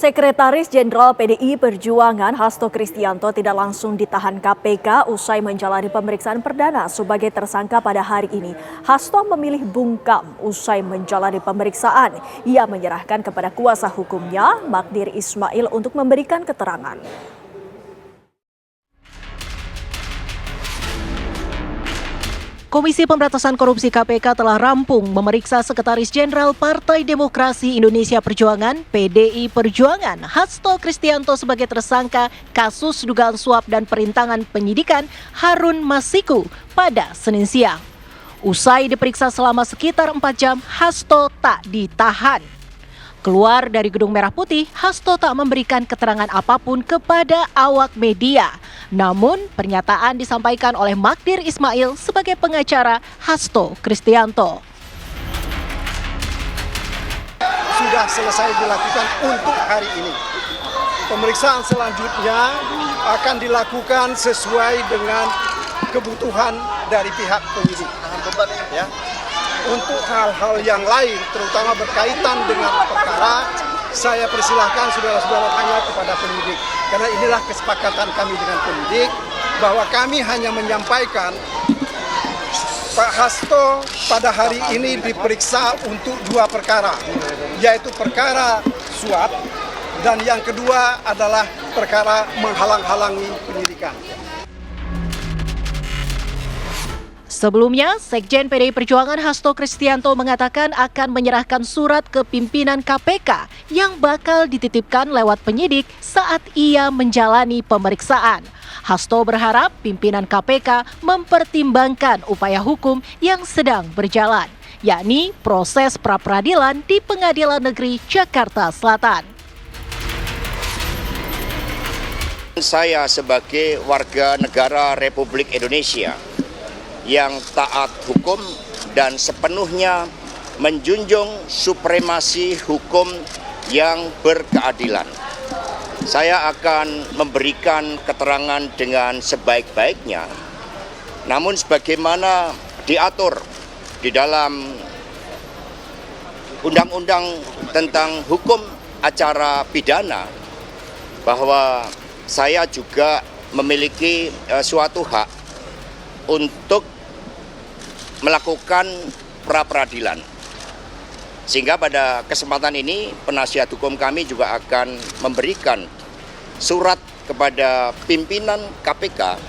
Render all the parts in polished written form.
Sekretaris Jenderal PDI Perjuangan Hasto Kristianto tidak langsung ditahan KPK usai menjalani pemeriksaan perdana sebagai tersangka pada hari ini. Hasto memilih bungkam usai menjalani pemeriksaan. Ia menyerahkan kepada kuasa hukumnya, Magdir Ismail, untuk memberikan keterangan. Komisi Pemberantasan Korupsi KPK telah rampung memeriksa Sekretaris Jenderal Partai Demokrasi Indonesia Perjuangan (PDI Perjuangan) Hasto Kristianto sebagai tersangka kasus dugaan suap dan perintangan penyidikan Harun Masiku pada Senin siang. Usai diperiksa selama sekitar 4 jam, Hasto tak ditahan. Keluar dari Gedung Merah Putih, Hasto tak memberikan keterangan apapun kepada awak media. Namun, pernyataan disampaikan oleh Magdir Ismail sebagai pengacara Hasto Kristianto. Sudah selesai dilakukan untuk hari ini. Pemeriksaan selanjutnya akan dilakukan sesuai dengan kebutuhan dari pihak penyidik. Ya. Untuk hal-hal yang lain, terutama berkaitan dengan perkara, saya persilahkan saudara-saudara tanya kepada penyidik. Karena inilah kesepakatan kami dengan penyidik, bahwa kami hanya menyampaikan Pak Hasto pada hari ini diperiksa untuk 2 perkara, yaitu perkara suap dan yang kedua adalah perkara menghalang-halangi penyidikan. Sebelumnya, Sekjen PDI Perjuangan Hasto Kristianto mengatakan akan menyerahkan surat ke pimpinan KPK yang bakal dititipkan lewat penyidik saat ia menjalani pemeriksaan. Hasto berharap pimpinan KPK mempertimbangkan upaya hukum yang sedang berjalan, yakni proses pra-peradilan di Pengadilan Negeri Jakarta Selatan. Saya sebagai warga negara Republik Indonesia yang taat hukum dan sepenuhnya menjunjung supremasi hukum yang berkeadilan. Saya akan memberikan keterangan dengan sebaik-baiknya, namun sebagaimana diatur di dalam Undang-Undang tentang Hukum Acara Pidana, bahwa saya juga memiliki suatu hak untuk melakukan pra-peradilan. Sehingga pada kesempatan ini penasihat hukum kami juga akan memberikan surat kepada pimpinan KPK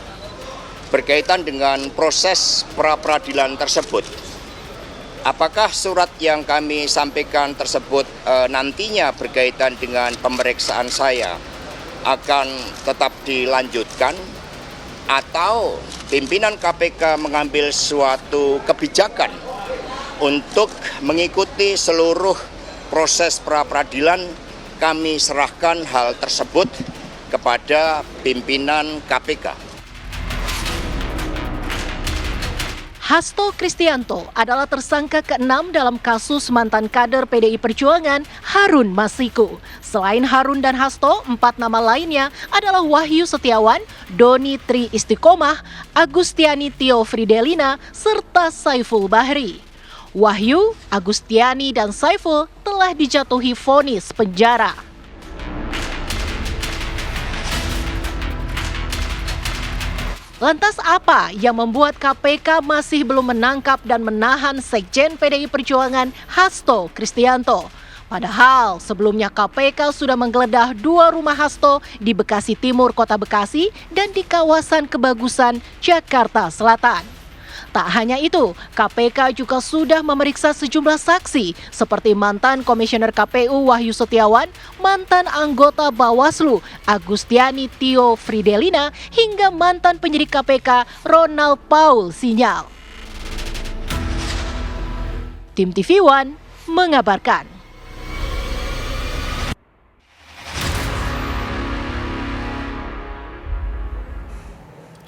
berkaitan dengan proses pra-peradilan tersebut. Apakah surat yang kami sampaikan tersebut nantinya berkaitan dengan pemeriksaan saya akan tetap dilanjutkan, atau pimpinan KPK mengambil suatu kebijakan untuk mengikuti seluruh proses pra-peradilan, kami serahkan hal tersebut kepada pimpinan KPK. Hasto Kristianto adalah tersangka ke-6 dalam kasus mantan kader PDI Perjuangan Harun Masiku. Selain Harun dan Hasto, 4 nama lainnya adalah Wahyu Setiawan, Doni Tri Istiqomah, Agustiani Tio Fridelina, serta Saiful Bahri. Wahyu, Agustiani, dan Saiful telah dijatuhi vonis penjara. Lantas apa yang membuat KPK masih belum menangkap dan menahan Sekjen PDI Perjuangan Hasto Kristianto? Padahal sebelumnya KPK sudah menggeledah 2 rumah Hasto di Bekasi Timur, Kota Bekasi, dan di kawasan Kebagusan, Jakarta Selatan. Tak hanya itu, KPK juga sudah memeriksa sejumlah saksi seperti mantan Komisioner KPU Wahyu Setiawan, mantan anggota Bawaslu Agustiani Tio Fridelina, hingga mantan penyidik KPK Ronald Paul Sinyal. Tim TV One mengabarkan.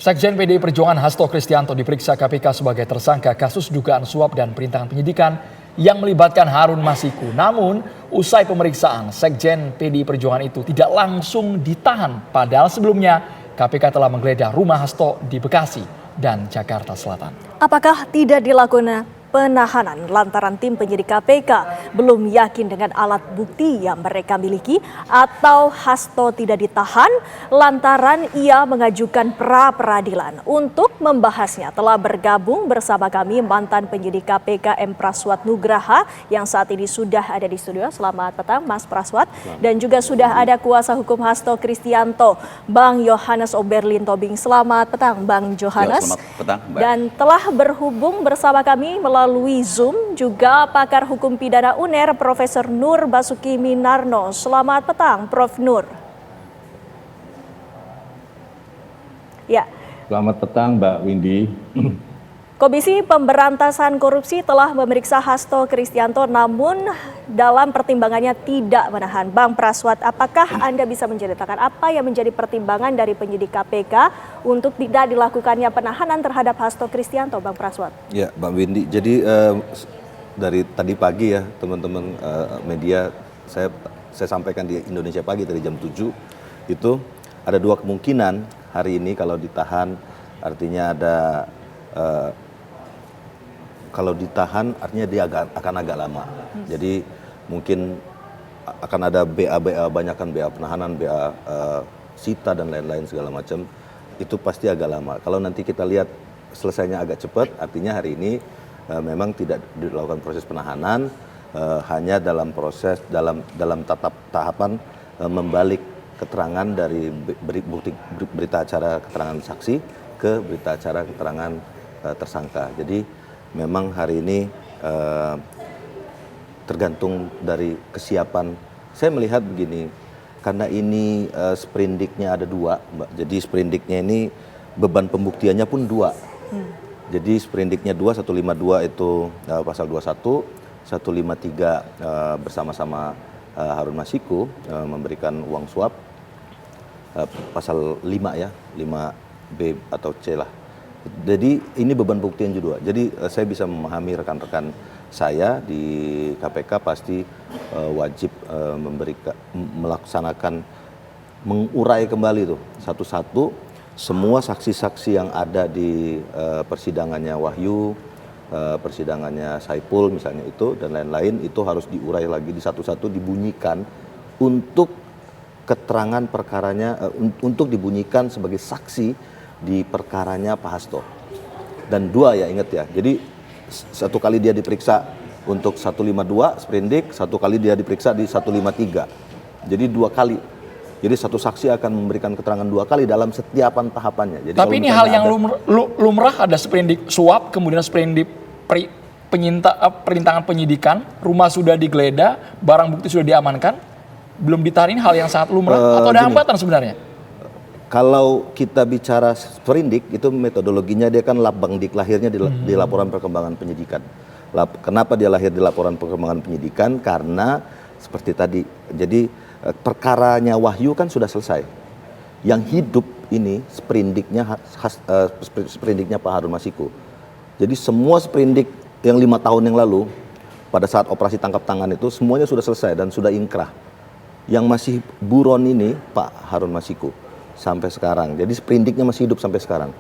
Sekjen PDI Perjuangan Hasto Kristianto diperiksa KPK sebagai tersangka kasus dugaan suap dan perintangan penyidikan yang melibatkan Harun Masiku. Namun, usai pemeriksaan, Sekjen PDI Perjuangan itu tidak langsung ditahan. Padahal sebelumnya, KPK telah menggeledah rumah Hasto di Bekasi dan Jakarta Selatan. Apakah tidak dilakukan penahanan lantaran tim penyidik KPK belum yakin dengan alat bukti yang mereka miliki atau Hasto tidak ditahan lantaran ia mengajukan pra-peradilan. Untuk membahasnya telah bergabung bersama kami mantan penyidik KPK M. Praswat Nugraha yang saat ini sudah ada di studio. Selamat petang Mas Praswat. Dan juga sudah ada kuasa hukum Hasto Kristianto, Bang Yohanes Oberlin Tobing. Selamat petang Bang Yohanes. Selamat petang, Mbak. Dan telah berhubung bersama kami melalui Zoom juga pakar hukum pidana UNER Profesor Nur Basuki Minarno. Selamat petang Prof. Nur. Ya. Selamat petang Mbak Windy. Komisi Pemberantasan Korupsi telah memeriksa Hasto Kristianto namun dalam pertimbangannya tidak menahan. Bang Praswat, apakah Anda bisa menceritakan apa yang menjadi pertimbangan dari penyidik KPK untuk tidak dilakukannya penahanan terhadap Hasto Kristianto, Bang Praswat? Ya, Bang Windy. Jadi dari tadi pagi ya teman-teman media saya sampaikan di Indonesia Pagi dari jam 7 itu ada dua kemungkinan hari ini kalau ditahan artinya ada kalau ditahan artinya dia akan agak lama. Jadi mungkin akan ada BA banyakkan BA penahanan, BA sita dan lain-lain segala macam. Itu pasti agak lama. Kalau nanti kita lihat selesainya agak cepat, artinya hari ini memang tidak dilakukan proses penahanan, hanya dalam proses dalam tahapan membalik keterangan dari berita acara keterangan saksi ke berita acara keterangan tersangka. Jadi memang hari ini tergantung dari kesiapan. Saya melihat begini, karena ini sprindiknya ada dua, Mbak. Jadi sprindiknya ini beban pembuktiannya pun dua. Jadi sprindiknya 152 itu pasal 21, 153 bersama-sama Harun Masiku memberikan uang suap, pasal 5 ya, 5B atau C lah. Jadi ini beban bukti yang kedua. Jadi saya bisa memahami rekan-rekan saya di KPK pasti wajib melaksanakan mengurai kembali tuh satu-satu semua saksi-saksi yang ada di persidangannya Wahyu, persidangannya Saipul misalnya itu dan lain-lain itu harus diurai lagi di satu-satu dibunyikan untuk keterangan perkaranya untuk dibunyikan sebagai saksi di perkaranya Pak Hasto. Dan dua ya ingat ya. Jadi satu kali dia diperiksa untuk 152 sprindik, satu kali dia diperiksa di 153. Jadi dua kali. Jadi satu saksi akan memberikan keterangan dua kali dalam setiapan tahapannya. Jadi tapi ini hal yang lumrah ada sprindik suap, kemudian sprindik perintangan penyidikan, rumah sudah digeledah, barang bukti sudah diamankan, belum ditahan, ini hal yang sangat lumrah atau ada hambatan sebenarnya? Kalau kita bicara sprindik itu metodologinya dia kan labangdik lahirnya di laporan perkembangan penyidikan. Kenapa dia lahir di laporan perkembangan penyidikan? Karena seperti tadi, jadi perkaranya Wahyu kan sudah selesai. Yang hidup ini sprindiknya Pak Harun Masiku. Jadi semua sprindik yang 5 tahun yang lalu pada saat operasi tangkap tangan itu semuanya sudah selesai dan sudah inkrah. Yang masih buron ini Pak Harun Masiku. Sampai sekarang, jadi sprindiknya masih hidup sampai sekarang.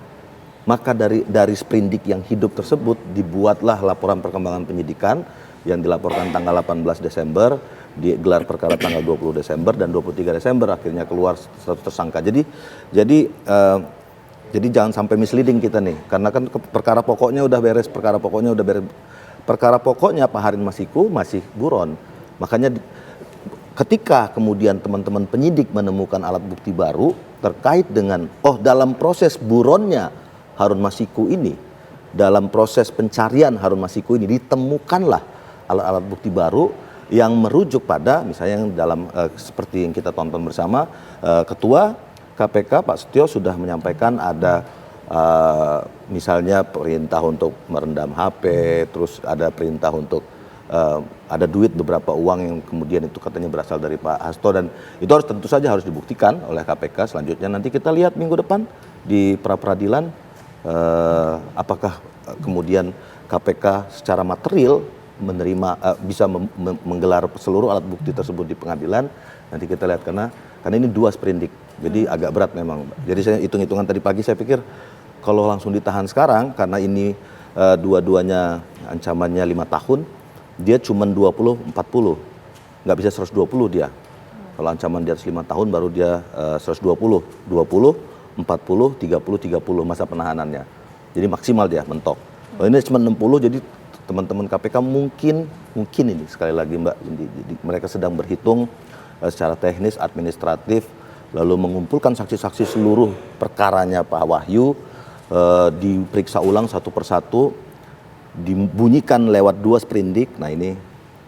Maka dari sprindik yang hidup tersebut dibuatlah laporan perkembangan penyidikan yang dilaporkan tanggal 18 Desember, digelar perkara tanggal 20 Desember dan 23 Desember akhirnya keluar status tersangka. Jadi jangan sampai misleading kita nih, karena kan perkara pokoknya udah beres, perkara pokoknya Pak Harun Masiku masih buron. Makanya ketika kemudian teman-teman penyidik menemukan alat bukti baru terkait dengan dalam proses buronnya Harun Masiku ini, dalam proses pencarian Harun Masiku ini ditemukanlah alat-alat bukti baru yang merujuk pada misalnya yang dalam seperti yang kita tonton bersama, Ketua KPK Pak Setio sudah menyampaikan ada misalnya perintah untuk merendam HP, terus ada perintah untuk ada duit beberapa uang yang kemudian itu katanya berasal dari Pak Hasto dan itu tentu saja harus dibuktikan oleh KPK. Selanjutnya nanti kita lihat minggu depan di pra-peradilan apakah kemudian KPK secara material menerima bisa menggelar seluruh alat bukti tersebut di pengadilan. Nanti kita lihat karena ini dua sprindik. Jadi agak berat memang. Jadi saya hitung-hitungan tadi pagi saya pikir kalau langsung ditahan sekarang karena ini dua-duanya ancamannya 5 tahun, dia cuma 20-40, nggak bisa 120 dia. Kalau ancaman di atas 5 tahun baru dia 120, 20, 40, 30 masa penahanannya. Jadi maksimal dia mentok. Kalau ini cuma 60, jadi teman-teman KPK mungkin ini sekali lagi Mbak, jadi mereka sedang berhitung secara teknis, administratif, lalu mengumpulkan saksi-saksi seluruh perkaranya Pak Wahyu, diperiksa ulang satu persatu, dibunyikan lewat 2 sprindik. Nah ini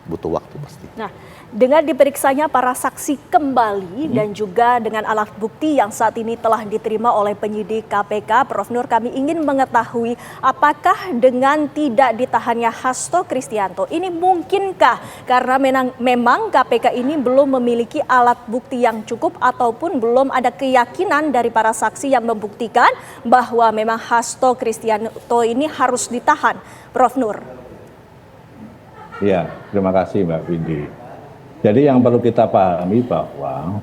butuh waktu pasti. Nah, dengan diperiksanya para saksi kembali dan juga dengan alat bukti yang saat ini telah diterima oleh penyidik KPK, Prof. Nur, kami ingin mengetahui apakah dengan tidak ditahannya Hasto Kristianto ini mungkinkah karena memang KPK ini belum memiliki alat bukti yang cukup ataupun belum ada keyakinan dari para saksi yang membuktikan bahwa memang Hasto Kristianto ini harus ditahan, Prof. Nur. Ya, terima kasih Mbak Windy. Jadi yang perlu kita pahami bahwa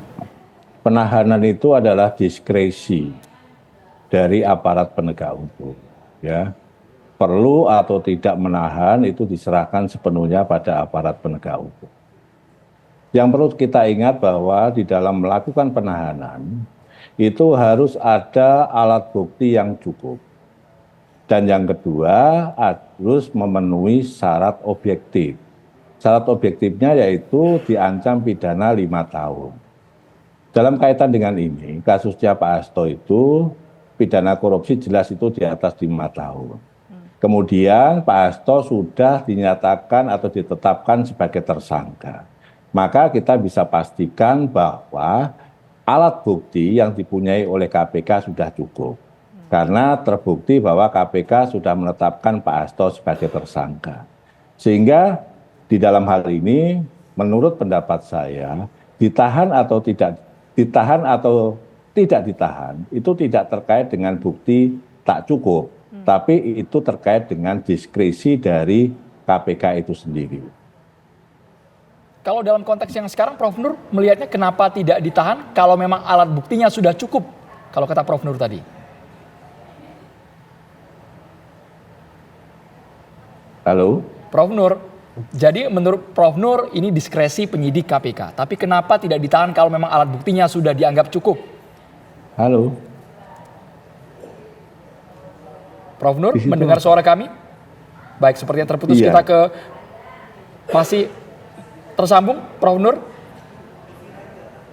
penahanan itu adalah diskresi dari aparat penegak hukum. Ya, perlu atau tidak menahan itu diserahkan sepenuhnya pada aparat penegak hukum. Yang perlu kita ingat bahwa di dalam melakukan penahanan itu harus ada alat bukti yang cukup. Dan yang kedua harus memenuhi syarat objektif. Syarat objektifnya yaitu diancam pidana 5 tahun. Dalam kaitan dengan ini, kasusnya Pak Hasto itu pidana korupsi jelas itu di atas 5 tahun. Kemudian Pak Hasto sudah dinyatakan atau ditetapkan sebagai tersangka. Maka kita bisa pastikan bahwa alat bukti yang dipunyai oleh KPK sudah cukup. Karena terbukti bahwa KPK sudah menetapkan Pak Hasto sebagai tersangka. Sehingga di dalam hal ini, menurut pendapat saya, ditahan atau tidak ditahan, itu tidak terkait dengan bukti tak cukup. Tapi itu terkait dengan diskresi dari KPK itu sendiri. Kalau dalam konteks yang sekarang Prof. Nur melihatnya kenapa tidak ditahan kalau memang alat buktinya sudah cukup, kalau kata Prof. Nur tadi? Halo? Prof. Nur, jadi menurut Prof. Nur ini diskresi penyidik KPK. Tapi kenapa tidak ditahan kalau memang alat buktinya sudah dianggap cukup? Halo? Prof. Nur, mendengar suara kami? Baik, sepertinya terputus. Iya. Kita ke masih tersambung, Prof. Nur?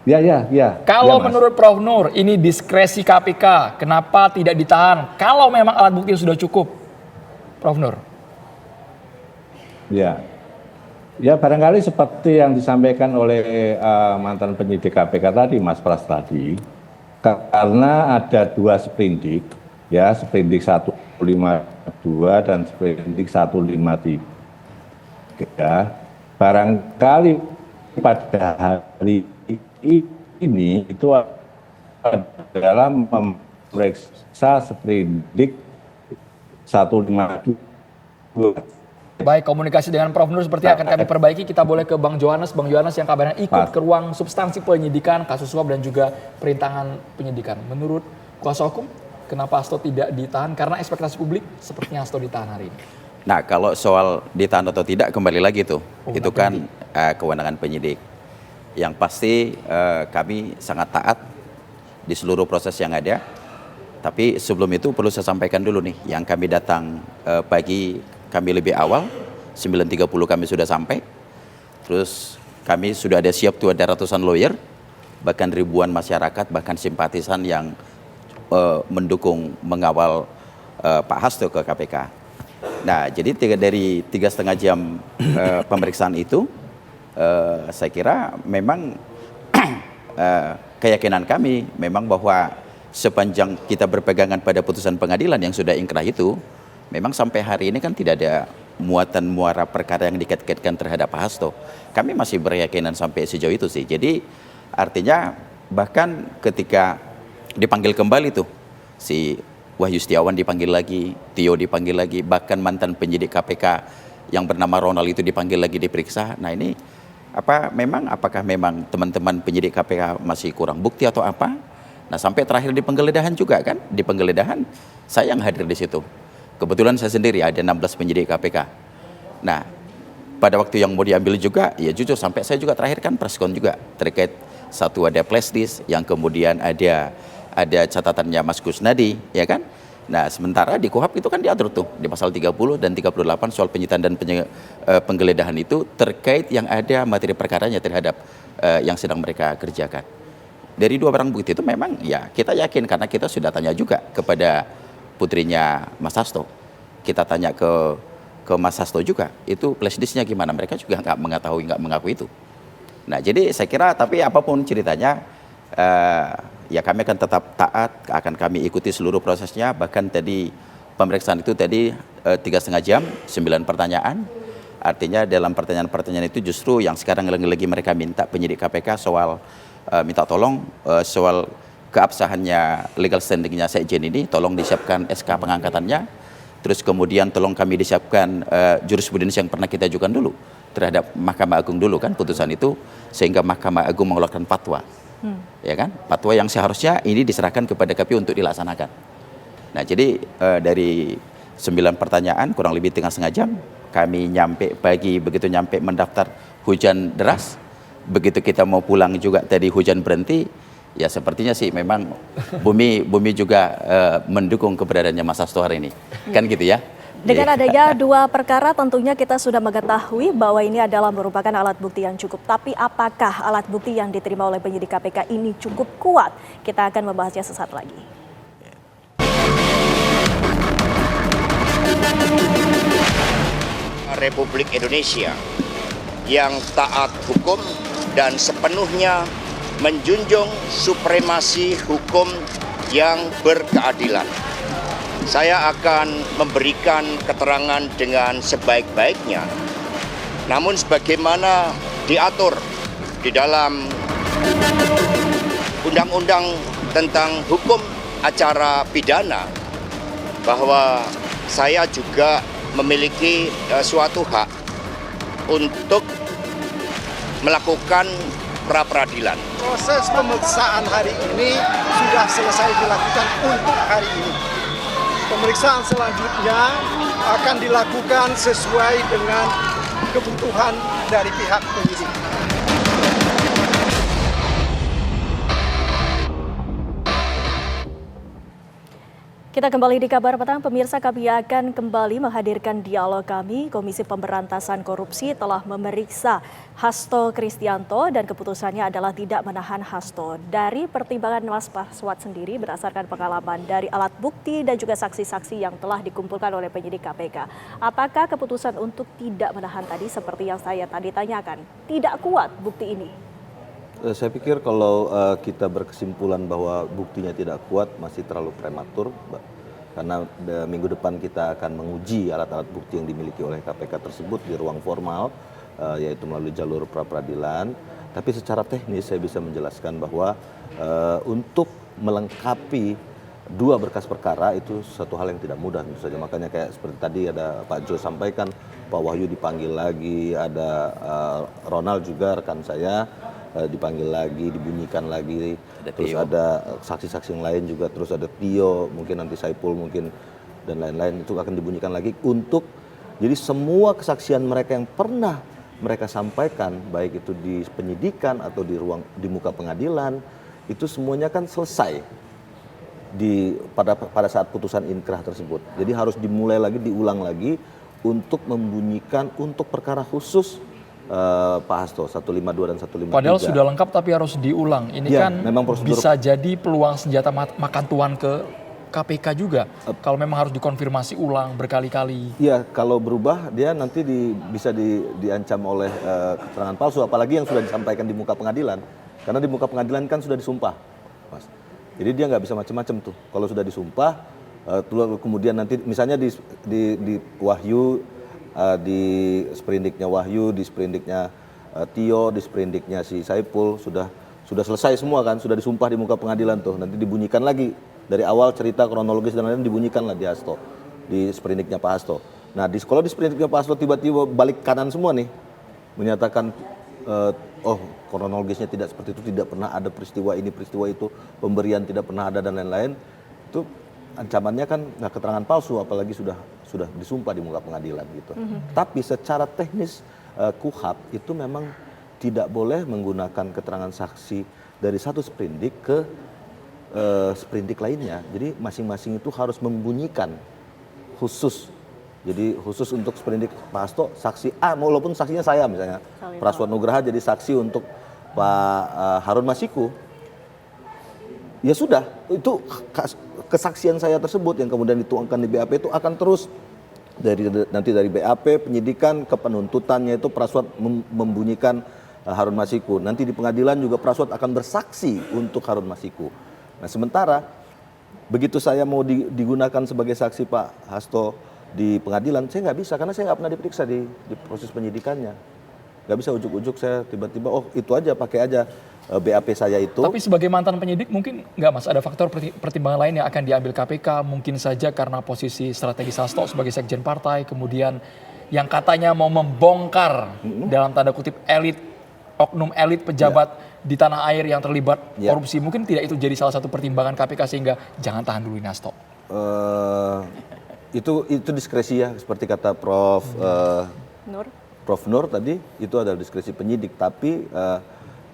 Ya. Kalau ya, menurut Prof. Nur ini diskresi KPK, kenapa tidak ditahan kalau memang alat bukti sudah cukup? Prof. Nur? Ya barangkali seperti yang disampaikan oleh mantan penyidik KPK tadi, Mas Pras tadi, karena ada 2 sprindik, ya sprindik 152 dan sprindik 153. Barangkali pada hari ini itu adalah memeriksa sprindik 152. Baik, komunikasi dengan Prof. Nur seperti akan kami perbaiki. Kita boleh ke Bang Johannes. Bang Johannes yang kabarnya ikut ke ruang substansi penyidikan, kasus suap dan juga perintangan penyidikan. Menurut kuasa hukum, kenapa Hasto tidak ditahan? Karena ekspektasi publik sepertinya Hasto ditahan hari ini. Nah, kalau soal ditahan atau tidak kembali lagi tuh. Itu kan kewenangan penyidik. Yang pasti kami sangat taat di seluruh proses yang ada. Tapi sebelum itu perlu saya sampaikan dulu nih, yang kami datang pagi kami lebih awal, 9.30 kami sudah sampai. Terus kami sudah ada siap tuh, ada ratusan lawyer, bahkan ribuan masyarakat, bahkan simpatisan yang mendukung mengawal Pak Hasto ke KPK. Nah, jadi dari 3,5 jam pemeriksaan itu, saya kira memang keyakinan kami memang bahwa sepanjang kita berpegangan pada putusan pengadilan yang sudah ingkrah itu, memang sampai hari ini kan tidak ada muatan muara perkara yang dikait-kaitkan terhadap Pak Hasto. Kami masih berkeyakinan sampai sejauh itu sih. Jadi artinya bahkan ketika dipanggil kembali tuh, si Wahyu Setiawan dipanggil lagi, Tio dipanggil lagi, bahkan mantan penyidik KPK yang bernama Ronald itu dipanggil lagi diperiksa. Nah ini apakah memang teman-teman penyidik KPK masih kurang bukti atau apa? Nah sampai terakhir di penggeledahan juga kan, di penggeledahan saya yang hadir di situ. Kebetulan saya sendiri ada 16 penyidik KPK. Nah, pada waktu yang mau diambil juga, ya jujur sampai saya juga terakhir kan preskon juga terkait satu ada flash disk, yang kemudian ada catatannya Mas Kusnadi, ya kan? Nah, sementara di KUHP itu kan diatur tuh di pasal 30 dan 38 soal penyitaan dan penggeledahan itu terkait yang ada materi perkaranya terhadap yang sedang mereka kerjakan. Dari dua barang bukti itu memang ya kita yakin karena kita sudah tanya juga kepada putrinya Mas Hasto. Kita tanya ke Mas Hasto juga, itu flash disknya gimana? Mereka juga nggak mengaku itu. Nah, jadi saya kira tapi apapun ceritanya, ya kami akan tetap taat, akan kami ikuti seluruh prosesnya. Bahkan tadi pemeriksaan itu tadi 3,5 jam, 9 pertanyaan. Artinya dalam pertanyaan-pertanyaan itu justru yang sekarang lagi mereka minta penyidik KPK soal minta tolong soal keabsahannya legal standingnya Sekjen ini, tolong disiapkan SK pengangkatannya. Terus kemudian tolong kami disiapkan jurisprudensi yang pernah kita ajukan dulu terhadap Mahkamah Agung dulu kan putusan itu, sehingga Mahkamah Agung mengeluarkan fatwa. Ya kan, fatwa yang seharusnya ini diserahkan kepada KPU untuk dilaksanakan. Nah, jadi dari 9 pertanyaan kurang lebih 3,5 jam kami nyampe pagi, begitu nyampe mendaftar hujan deras, begitu kita mau pulang juga tadi hujan berhenti. Ya sepertinya sih memang bumi juga mendukung keberadaannya Mas Hasto hari ini, kan gitu ya. Dengan adanya dua perkara tentunya kita sudah mengetahui bahwa ini adalah merupakan alat bukti yang cukup. Tapi apakah alat bukti yang diterima oleh penyidik KPK ini cukup kuat? Kita akan membahasnya sesaat lagi. Republik Indonesia yang taat hukum dan sepenuhnya menjunjung supremasi hukum yang berkeadilan. Saya akan memberikan keterangan dengan sebaik-baiknya. Namun sebagaimana diatur di dalam Undang-Undang tentang Hukum Acara Pidana, bahwa saya juga memiliki suatu hak untuk melakukan pra-peradilan. Proses pemeriksaan hari ini sudah selesai dilakukan untuk hari ini. Pemeriksaan selanjutnya akan dilakukan sesuai dengan kebutuhan dari pihak penyidik. Kita kembali di kabar petang, pemirsa, kami akan kembali menghadirkan dialog kami. Komisi Pemberantasan Korupsi telah memeriksa Hasto Kristianto dan keputusannya adalah tidak menahan Hasto. Dari pertimbangan Mas Paswat sendiri berdasarkan pengalaman dari alat bukti dan juga saksi-saksi yang telah dikumpulkan oleh penyidik KPK. Apakah keputusan untuk tidak menahan tadi seperti yang saya tadi tanyakan, tidak kuat bukti ini? Saya pikir kalau kita berkesimpulan bahwa buktinya tidak kuat masih terlalu prematur, Mbak. Karena minggu depan kita akan menguji alat-alat bukti yang dimiliki oleh KPK tersebut di ruang formal, yaitu melalui jalur pra-peradilan. Tapi secara teknis saya bisa menjelaskan bahwa untuk melengkapi dua berkas perkara itu satu hal yang tidak mudah tentu saja. Makanya kayak seperti tadi ada Pak Jo sampaikan, Pak Wahyu dipanggil lagi, ada Ronald juga rekan saya dipanggil lagi, dibunyikan lagi, terus ada saksi-saksi yang lain juga, terus ada Tio, mungkin nanti Saipul mungkin dan lain-lain itu akan dibunyikan lagi untuk jadi semua kesaksian mereka yang pernah mereka sampaikan baik itu di penyidikan atau di muka pengadilan itu semuanya kan selesai pada saat putusan inkrah tersebut. Jadi harus dimulai lagi, diulang lagi untuk membunyikan untuk perkara khusus Pak Hasto 152 dan 153. Padahal sudah lengkap tapi harus diulang. Ini ya, kan memang prosedur, bisa jadi peluang senjata makan tuan ke KPK juga. Kalau memang harus dikonfirmasi ulang berkali-kali. Iya, kalau berubah dia nanti bisa diancam oleh keterangan palsu, apalagi yang sudah disampaikan di muka pengadilan. Karena di muka pengadilan kan sudah disumpah, Mas. Jadi dia nggak bisa macam-macam tuh. Kalau sudah disumpah, kemudian nanti misalnya di Wahyu, di sprindiknya Wahyu, di sprindiknya Tio, di sprindiknya si Saipul sudah selesai semua kan, sudah disumpah di muka pengadilan tuh. Nanti dibunyikan lagi dari awal cerita kronologis dan lain-lain dibunyikan lah di Hasto, di sprindiknya Pak Hasto. Nah, kalau di sprindiknya Pak Hasto tiba-tiba balik kanan semua nih, menyatakan kronologisnya tidak seperti itu, tidak pernah ada peristiwa ini, peristiwa itu, pemberian tidak pernah ada dan lain-lain, itu ancamannya kan keterangan palsu, apalagi sudah sudah disumpah di muka pengadilan gitu. Tapi secara teknis KUHP itu memang tidak boleh menggunakan keterangan saksi dari satu sprindik ke sprindik lainnya. Jadi masing-masing itu harus membunyikan khusus. Jadi khusus untuk sprindik Pak Hasto, saksi A, walaupun saksinya saya misalnya, Praswat Nugraha jadi saksi untuk Pak Harun Masiku. Ya sudah, itu kesaksian saya tersebut yang kemudian dituangkan di BAP itu akan terus nanti dari BAP penyidikan ke penuntutannya itu Praswat membunyikan Harun Masiku. Nanti di pengadilan juga Praswat akan bersaksi untuk Harun Masiku. Nah sementara begitu saya mau digunakan sebagai saksi Pak Hasto di pengadilan, saya nggak bisa karena saya nggak pernah diperiksa di proses penyidikannya. Nggak bisa ujuk-ujuk saya tiba-tiba, oh itu aja pakai aja BAP saya itu. Tapi sebagai mantan penyidik mungkin nggak Mas, ada faktor pertimbangan lain yang akan diambil KPK, mungkin saja karena posisi strategis Hasto sebagai sekjen partai, kemudian yang katanya mau membongkar dalam tanda kutip elit, oknum elit pejabat di tanah air yang terlibat korupsi, mungkin tidak itu jadi salah satu pertimbangan KPK sehingga jangan tahan dulu Hasto. Itu diskresi ya, seperti kata Prof. Nur tadi, itu adalah diskresi penyidik, tapi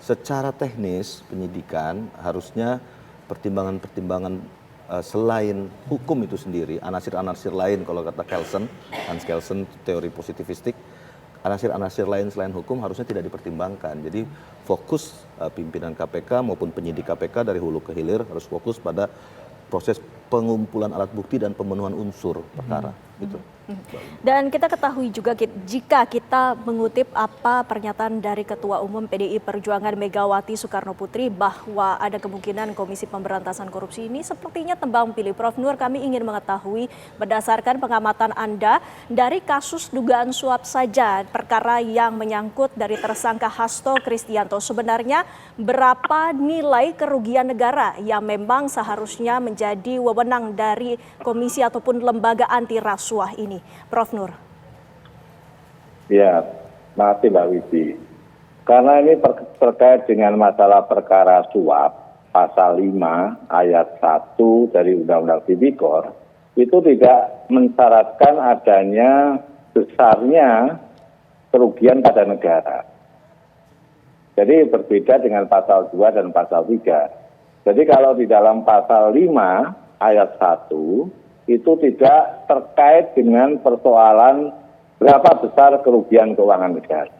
secara teknis penyidikan harusnya pertimbangan-pertimbangan selain hukum itu sendiri, anasir-anasir lain kalau kata Hans Kelsen teori positivistik, anasir-anasir lain selain hukum harusnya tidak dipertimbangkan. Jadi fokus pimpinan KPK maupun penyidik KPK dari hulu ke hilir harus fokus pada proses pengumpulan alat bukti dan pemenuhan unsur perkara. Gitu. Dan kita ketahui juga jika kita mengutip apa pernyataan dari Ketua Umum PDI Perjuangan Megawati Soekarno Putri bahwa ada kemungkinan Komisi Pemberantasan Korupsi ini sepertinya tebang pilih. Prof. Nur, kami ingin mengetahui berdasarkan pengamatan Anda dari kasus dugaan suap saja perkara yang menyangkut dari tersangka Hasto Kristianto, sebenarnya berapa nilai kerugian negara yang memang seharusnya menjadi wewenang dari komisi ataupun lembaga anti rasuah ini, Prof. Nur? Ya, makasih Mbak Widi. Karena ini terkait dengan masalah perkara suap, pasal 5 ayat 1 dari Undang-Undang Tipikor, itu tidak mensyaratkan adanya besarnya kerugian pada negara. Jadi berbeda dengan pasal 2 dan pasal 3. Jadi kalau di dalam pasal 5 ayat 1, itu tidak terkait dengan persoalan berapa besar kerugian keuangan negara.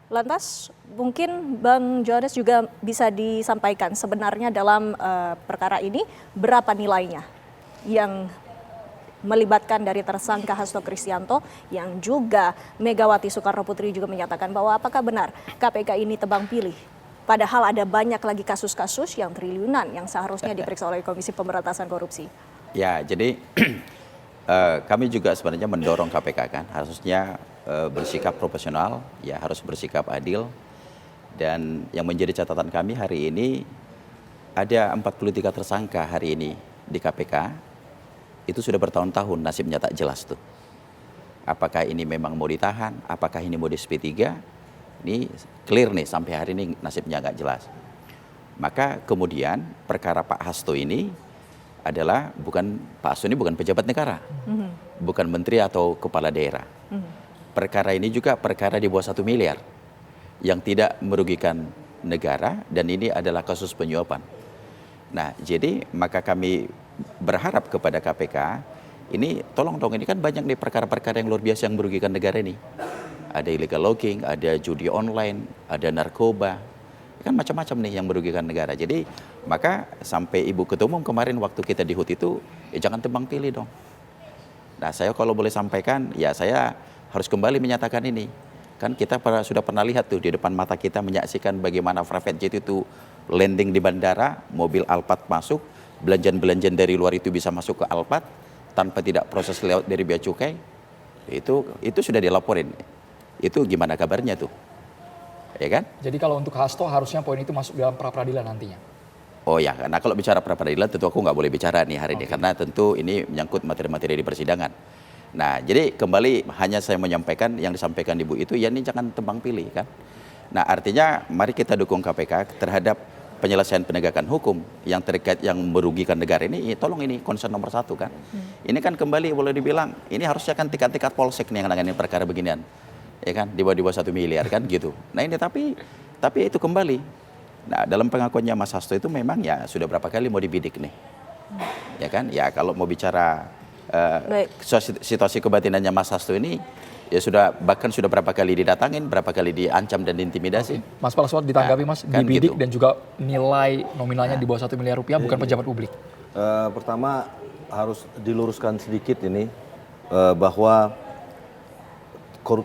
Lantas mungkin Bang Johannes juga bisa disampaikan sebenarnya dalam perkara ini berapa nilainya yang melibatkan dari tersangka Hasto Kristianto yang juga Megawati Soekarno Putri juga menyatakan bahwa apakah benar KPK ini tebang pilih? Padahal ada banyak lagi kasus-kasus yang triliunan yang seharusnya diperiksa oleh Komisi Pemberantasan Korupsi. Ya, jadi kami juga sebenarnya mendorong KPK kan, harusnya bersikap profesional, ya harus bersikap adil. Dan yang menjadi catatan kami hari ini, ada 43 tersangka hari ini di KPK, itu sudah bertahun-tahun nasibnya tak jelas tuh. Apakah ini memang mau ditahan, apakah ini mau di SP3, ini clear nih sampai hari ini nasibnya nggak jelas. Maka kemudian perkara Pak Hasto ini adalah Pak Hasto ini bukan pejabat negara, bukan menteri atau kepala daerah. Perkara ini juga perkara di bawah 1 miliar yang tidak merugikan negara dan ini adalah kasus penyuapan. Nah jadi maka kami berharap kepada KPK ini tolong dong, ini kan banyak nih perkara-perkara yang luar biasa yang merugikan negara ini. Ada illegal logging, ada judi online, ada narkoba, kan macam-macam nih yang merugikan negara. Jadi maka sampai Ibu Ketua Umum kemarin waktu kita di HUT itu, jangan tebang pilih dong. Nah saya kalau boleh sampaikan, ya saya harus kembali menyatakan ini. Kan kita sudah pernah lihat tuh di depan mata kita menyaksikan bagaimana private jet itu landing di bandara, mobil Alphard masuk, belanjaan-belanjaan dari luar itu bisa masuk ke Alphard tanpa tidak proses lewat dari bea cukai. Itu sudah dilaporin. Itu gimana kabarnya tuh? Ya kan? Jadi kalau untuk Hasto harusnya poin itu masuk dalam pra-peradilan nantinya? Oh ya, nah kalau bicara pra-peradilan tentu aku nggak boleh bicara nih hari ini. Karena tentu ini menyangkut materi-materi di persidangan. Nah jadi kembali hanya saya menyampaikan yang disampaikan Ibu itu ya ini jangan tebang pilih kan. Nah artinya mari kita dukung KPK terhadap penyelesaian penegakan hukum yang terkait yang merugikan negara ini, tolong ini concern nomor 1 kan. Ini kan kembali boleh dibilang, ini harusnya kan tingkat-tingkat polsek nih yang nangani perkara beginian, ya kan, di bawah 1 miliar kan gitu. Nah ini tapi itu kembali. Nah dalam pengakuannya Mas Hasto itu memang ya sudah berapa kali mau dibidik nih, ya kan. Ya kalau mau bicara situasi kebatinannya Mas Hasto ini, ya bahkan sudah berapa kali didatangin, berapa kali diancam dan diintimidasi. Mas Praswat ditanggapi Mas, kan dibidik gitu. dan juga nilai nominalnya di bawah 1 miliar rupiah, bukan pejabat publik. Pertama harus diluruskan sedikit ini bahwa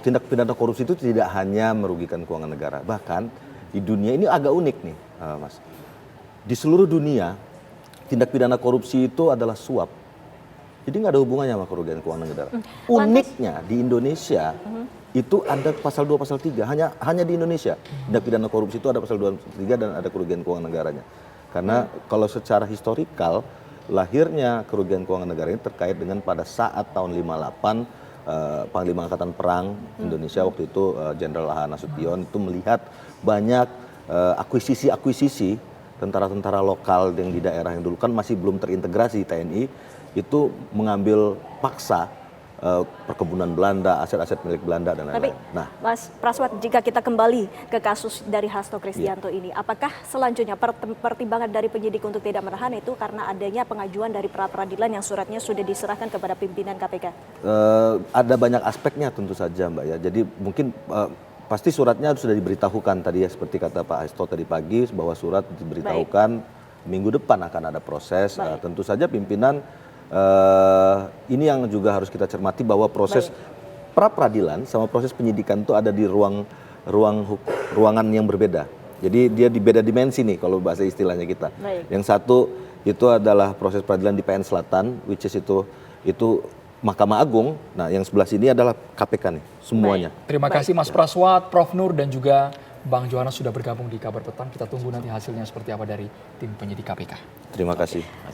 tindak pidana korupsi itu tidak hanya merugikan keuangan negara. Bahkan di dunia ini agak unik nih, Mas. Di seluruh dunia tindak pidana korupsi itu adalah suap. Jadi nggak ada hubungannya sama kerugian keuangan negara. Uniknya di Indonesia itu ada pasal 2, pasal 3. Hanya di Indonesia tindak pidana korupsi itu ada pasal 2, pasal 3 dan ada kerugian keuangan negaranya. Karena kalau secara historikal lahirnya kerugian keuangan negara ini terkait dengan pada saat tahun 58 Panglima Angkatan Perang Indonesia waktu itu Jenderal A.H. Nasution itu melihat banyak akuisisi tentara-tentara lokal yang di daerah yang dulu kan masih belum terintegrasi TNI itu mengambil paksa perkebunan Belanda, aset-aset milik Belanda dan Tapi, lain-lain. Nah, Mas Praswat, jika kita kembali ke kasus dari Hasto Kristianto ini, apakah selanjutnya pertimbangan dari penyidik untuk tidak menahan itu karena adanya pengajuan dari pra-peradilan yang suratnya sudah diserahkan kepada pimpinan KPK? ada banyak aspeknya tentu saja Mbak ya. Jadi mungkin pasti suratnya sudah diberitahukan tadi ya, seperti kata Pak Hasto tadi pagi bahwa surat diberitahukan minggu depan akan ada proses. Tentu saja pimpinan ini yang juga harus kita cermati bahwa proses pra-peradilan sama proses penyidikan itu ada di ruangan yang berbeda. Jadi dia di beda dimensi nih kalau bahasa istilahnya kita. Yang satu itu adalah proses peradilan di PN Selatan, which is itu Mahkamah Agung. Nah, yang sebelah sini adalah KPK nih, semuanya. Terima kasih Mas Praswat, Prof Nur dan juga Bang Johannes sudah bergabung di Kabar Petang. Kita tunggu nanti hasilnya seperti apa dari tim penyidik KPK. Terima kasih.